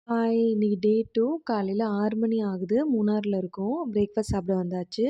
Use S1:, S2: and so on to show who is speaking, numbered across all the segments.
S1: Hi! இன்னைக்கு டே 2 காலையில 6 மணி ஆகுது. மூணார்ல இருக்கோம். பிரேக்ஃபாஸ்ட் சாப்பிட வந்தாச்சு.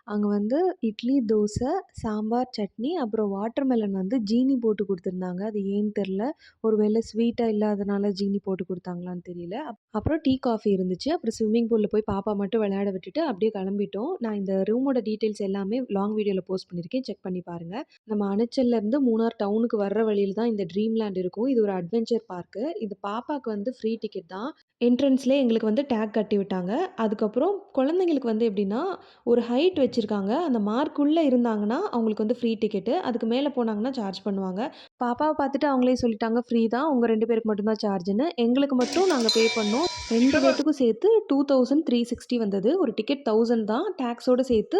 S1: அங்க வந்து இட்லி, தோசை, சாம்பார், சட்னி, அப்புறம் வாட்டர்மெலன் வந்து ஜீனி போட்டு குடுத்துருந்தாங்க. அது ஏன்னு தெரியல. ஒரு வேளை ஸ்வீட்டா இல்லாதனால ஜீனி போட்டு குடுத்தாங்களான்னு தெரியல. அப்புறம் டீ, காஃபி இருந்துச்சு. அப்புறம் ஸ்விம்மிங் பூல்ல போய் பாப்பா மட்டும் விளையாட விட்டுட்டு அப்படியே கிளம்பிட்டோம். நான் இந்த ரூமோட டீட்டெயில்ஸ் எல்லாமே லாங் வீடியோல போஸ்ட் பண்ணியிருக்கேன். செக் பண்ணி பாருங்க. நம்ம அனச்சல்லேருந்து மூணார் டவுனுக்கு வர்ற வழியில தான் இந்த ட்ரீம்லேண்ட் இருக்கும். இது ஒரு அட்வென்ச்சர் பார்க்கு. இது பாப்பாக்கு வந்து ஃப்ரீ டிக்கெட் தான். என்ட்ரன்ஸ்லயே எங்களுக்கு வந்து டேக் கட்டி விட்டாங்க. அதுக்கப்புறம் குழந்தைங்களுக்கு வந்து எப்படின்னா, ஒரு ஹைட் வச்சிருக்காங்க. அந்த மார்க்குள்ள இருந்தாங்கன்னா, அவங்களுக்கு வந்து ஃப்ரீ டிக்கெட்டு. அதுக்கு மேல போனாங்கன்னா சார்ஜ் பண்ணுவாங்க. பாப்பாவ பார்த்துட்டு அவங்களே சொல்லிட்டாங்க, ஃப்ரீ தான். உங்க 2 பேருக்கு மட்டும் தான் சார்ஜ்ன்னு. எங்களுக்கு மட்டும் நாங்க பே பண்ணோம். 2 பேத்துக்கும் சேர்த்து 2360 வந்தது. ஒரு டிக்கெட் 1000 தான். டாக்ஸோட சேர்த்து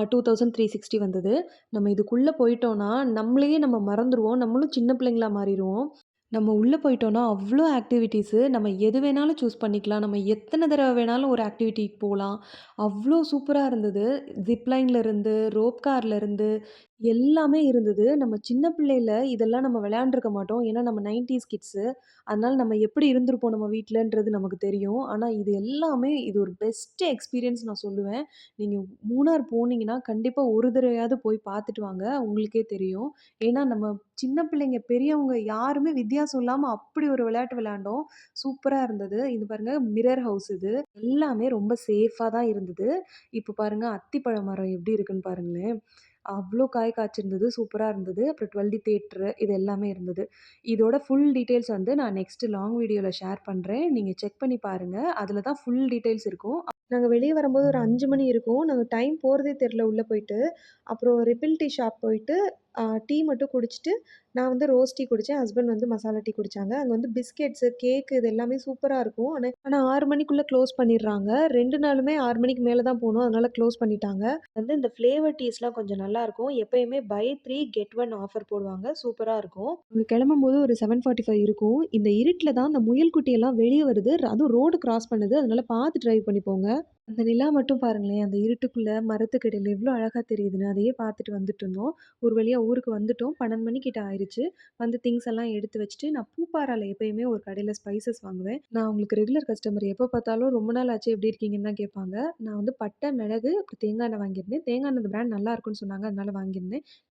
S1: 2360 வந்தது. நம்ம இதுக்குள்ள போயிட்டோம்னா, நம்மளையே நம்ம மறந்துருவோம். நம்மளும் சின்ன பிள்ளைங்களா மாறிருவோம். நம்ம உள்ள போயிட்டோம்னா, அவ்ளோ ஆக்டிவிட்டீஸு. நம்ம எது வேணாலும் சூஸ் பண்ணிக்கலாம். நம்ம எத்தன தடவ வேணாலும் ஒரு ஆக்டிவிட்டிக்கு போலாம். அவ்ளோ சூப்பரா இருந்தது. ஜிப் லைன்ல இருந்து, ரோப் கார்ல இருந்து எல்லாமே இருந்தது. நம்ம சின்ன பிள்ளையில இதெல்லாம் நம்ம விளையாண்டுருக்க மாட்டோம். ஏன்னா நம்ம 90ஸ் கிட்ஸு. அதனால நம்ம எப்படி இருந்திருப்போம் நம்ம வீட்லன்றது நமக்கு தெரியும். ஆனா இது எல்லாமே இது ஒரு பெஸ்ட் எக்ஸ்பீரியன்ஸ் நான் சொல்லுவேன். நீங்க மூணார் போனீங்கன்னா, கண்டிப்பா ஒரு தடவையாவது போய் பார்த்துட்டு வாங்க. உங்களுக்கே தெரியும். ஏன்னா நம்ம சின்ன பிள்ளைங்க, பெரியவங்க யாருமே வித்தியாசம் இல்லாம அப்படி ஒரு விளையாட்டு விளையாண்டோம். சூப்பரா இருந்தது. இது பாருங்க மிரர் ஹவுஸ் இது. எல்லாமே ரொம்ப சேஃபா தான் இருந்தது. இப்ப பாருங்க அத்திப்பழ மரம் எப்படி இருக்குன்னு பாருங்களேன். அவ்ளோ காய் காய்ச்சிருந்தது. சூப்பரா இருந்தது. அப்புறம் 12டி தியேட்டரு இது எல்லாமே இருந்தது. இதோட ஃபுல் டீட்டெயில்ஸ் வந்து நான் நெக்ஸ்ட் லாங் வீடியோல ஷேர் பண்றேன். நீங்க செக் பண்ணி பாருங்க. அதுல தான் ஃபுல் டீட்டெயில்ஸ் இருக்கும். நாங்க வெளிய வரும்போது ஒரு 5 மணி இருக்கும். நாங்க டைம் போறதே தெரியல உள்ள போயிட்டு. அப்புறம் ரிப்பிள் டீ ஷாப் போயிட்டு டீ மட்டும் குடிச்சிட்டு, நான் வந்து ரோஸ் டீ குடிச்சேன். ஹஸ்பண்ட் வந்து மசாலா டீ குடிச்சாங்க. அங்க வந்து பிஸ்கெட்ஸு, கேக்கு இது எல்லாமே சூப்பரா இருக்கும். ஆனா 6 மணிக்குள்ள க்ளோஸ் பண்ணிடுறாங்க. 2 நாளுமே 6 மணிக்கு மேல தான் போணும். அதனால க்ளோஸ் பண்ணிட்டாங்க. வந்து இந்த ஃப்ளேவர் டீஸ்லாம் கொஞ்சம் நல்லாருக்கும். எப்பயுமே பை 3 கெட் 1 ஆஃபர் போடுவாங்க. சூப்பரா இருக்கும். அங்க கிளம்பும்போது ஒரு 7:45 இருக்கும். இந்த இருட்டுல தான் அந்த முயல் குட்டியெல்லாம் வெளிய வருது. அதுவும் ரோடு கிராஸ் பண்ணுது. அதனால பார்த்து டிரைவ் பண்ணி போங்க. அந்த நிலா மட்டும் பாருங்களேன். அந்த இருட்டுக்குள்ள மரத்துக்கு இடையில எவ்ளோ அழகா தெரியுதுன்னு, அதையே பார்த்துட்டு வந்துட்டுருந்தோம். ஒரு வழியா ஊருக்கு வந்துட்டோம். 12 மணி கிட்ட ஆயிருச்சு. வந்து திங்ஸ் எல்லாம் எடுத்து வச்சுட்டு, நான் பூப்பாறால எப்பயுமே ஒரு கடையில ஸ்பைசஸ் வாங்குவேன். நான் அவங்களுக்கு ரெகுலர் கஸ்டமர். எப்ப பார்த்தாலும் ரொம்ப நாள் ஆச்சு எப்படி இருக்கீங்கன்னு தான் கேட்பாங்க. நான் வந்து பட்டை, மிளகு, அப்புறம் தேங்காய் எண்ணெய் வாங்கியிருந்தேன். தேங்காய் எண்ணெய் பிராண்ட் நல்லா இருக்குன்னு சொன்னாங்க. அதனால வாங்கியிருந்தேன்.